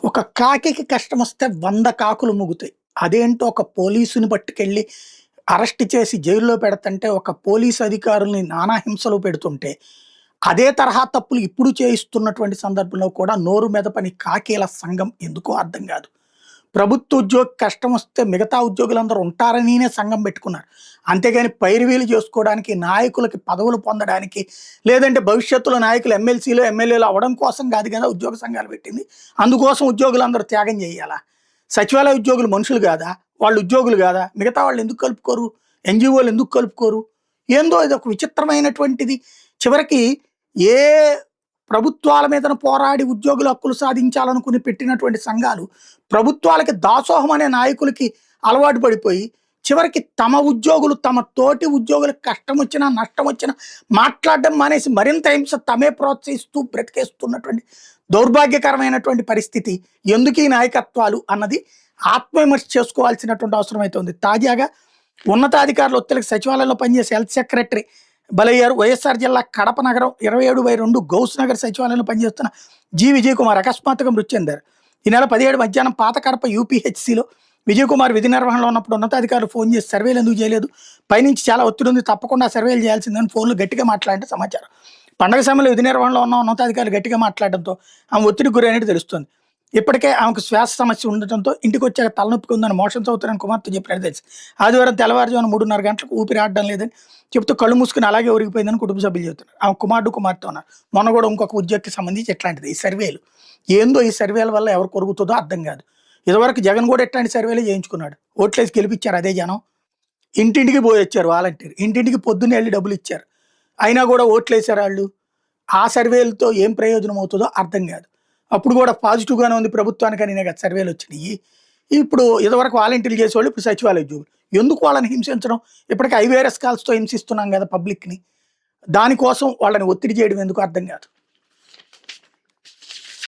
ఒక కాకికి కష్టమొస్తే 100 కాకులు మూగుతాయి. అదేంటో ఒక పోలీసుని పట్టుకెళ్ళి అరెస్ట్ చేసి జైల్లో పెడతంటే, ఒక పోలీసు అధికారుల్ని నానా హింసలు పెడుతుంటే, అదే తరహా తప్పులు ఇప్పుడు చేయిస్తున్నటువంటి సందర్భంలో కూడా నోరు మెదపని కాకీల సంఘం ఎందుకో అర్థం కాదు. ప్రభుత్వ ఉద్యోగి కష్టమొస్తే మిగతా ఉద్యోగులందరూ ఉంటారనినే సంఘం పెట్టుకున్నారు. అంతేగాని పైరువీలు చేసుకోవడానికి, నాయకులకి పదవులు పొందడానికి, లేదంటే భవిష్యత్తులో నాయకులు ఎమ్మెల్సీలు, ఎమ్మెల్యేలు అవ్వడం కోసం కాదు కదా ఉద్యోగ సంఘాలు పెట్టింది. అందుకోసం ఉద్యోగులందరూ త్యాగం చేయాలా? సచివాలయ ఉద్యోగులు మనుషులు కాదా? వాళ్ళు ఉద్యోగులు కాదా? మిగతా వాళ్ళు ఎందుకు కలుపుకోరు? ఎన్‌జీఓలు ఎందుకు కలుపుకోరు? ఏందో ఇదొక విచిత్రమైనటువంటిది. చివరికి ఏ ప్రభుత్వాల మీదన పోరాడి ఉద్యోగుల హక్కులు సాధించాలనుకుని పెట్టినటువంటి సంఘాలు, ప్రభుత్వాలకి దాసోహం అనే నాయకులకి అలవాటు పడిపోయి, చివరికి తమ ఉద్యోగులు తమ తోటి ఉద్యోగులకు కష్టం వచ్చినా, నష్టం వచ్చినా మాట్లాడడం మానేసి మరింత హింస తమే ప్రోత్సహిస్తూ బ్రతికేస్తున్నటువంటి దౌర్భాగ్యకరమైనటువంటి పరిస్థితి. ఎందుకు ఈ నాయకత్వాలు అన్నది ఆత్మవిమర్శ చేసుకోవాల్సినటువంటి అవసరం అయితే ఉంది. తాజాగా ఉన్నతాధికారులు ఒత్తిడికి సచివాలయంలో పనిచేసే హెల్త్ సెక్రటరీ బలయ్యారు. వైఎస్ఆర్ జిల్లా కడప నగరం 27/2 గౌస్ నగర్ సచివాలయంలో పనిచేస్తున్న విజయ్ కుమార్ అకస్మాత్తుగా మృతి చెందారు. ఈ నెల 17 మధ్యాహ్నం పాత కడప యూపీహెచ్సిలో విజయ్ కుమార్ విధి నిర్వహణలో ఉన్నప్పుడు ఉన్నతాధికారులు ఫోన్ చేసి సర్వేలు ఎందుకు చేయలేదు, పైనుంచి చాలా ఒత్తిడి ఉంది, తప్పకుండా సర్వేలు చేయాల్సిందని ఫోన్లు గట్టిగా మాట్లాడిన సమాచారం. పండగ సమయంలో విధి నిర్వహణలో ఉన్న ఉన్నతాధికారులు గట్టిగా మాట్లాడడంతో ఆమె ఒత్తిడి గురైనట్టు తెలుస్తుంది. ఇప్పటికే ఆమెకు శ్వాస సమస్య ఉండటంతో ఇంటికి వచ్చాక తలనొప్పికి ఉందని మోషన్స్ అవుతారని కుమార్తె చెప్పినట్టు తెలుసు. ఆదివారం తెల్లవారుజామున 3:30 గంటలకు ఊపిరి ఆడడం లేదని చెప్తూ కళ్ళు మూసుకుని అలాగే ఒరిగిపోయిందని కుటుంబ సభ్యులు చెబుతున్నారు. ఆమె కుమార్తె ఉన్నారు. మొన్న కూడా ఇంకొక ఉద్యోగికి సంబంధించి ఎట్లాంటిది ఈ సర్వేలు. ఏందో ఈ సర్వేల వల్ల ఎవరు కొరుగుతుందో అర్థం కాదు. ఇదివరకు జగన్ కూడా ఎట్లాంటి సర్వేలే చేయించుకున్నాడు. ఓట్లేసి గెలిపించారు అదే జనం. ఇంటింటికి పోయి వచ్చారు వాలంటీర్. ఇంటింటికి పొద్దున్నే వెళ్ళి డబ్బులు ఇచ్చారు. అయినా కూడా ఓట్లేసారు వాళ్ళు. ఆ సర్వేలతో ఏం ప్రయోజనం అవుతుందో అర్థం కాదు. అప్పుడు కూడా పాజిటివ్గానే ఉంది ప్రభుత్వానికి అనే కదా సర్వేలు వచ్చినాయి. ఇప్పుడు ఇదివరకు వాలంటీర్లు చేసేవాళ్ళు ఇప్పుడు సచివాలయ ఉద్యోగులు. ఎందుకు వాళ్ళని హింసించడం? ఇప్పటికే ఐవేరస్ కాల్స్తో హింసిస్తున్నాం కదా పబ్లిక్ని. దానికోసం వాళ్ళని ఒత్తిడి చేయడం ఎందుకు అర్థం కాదు.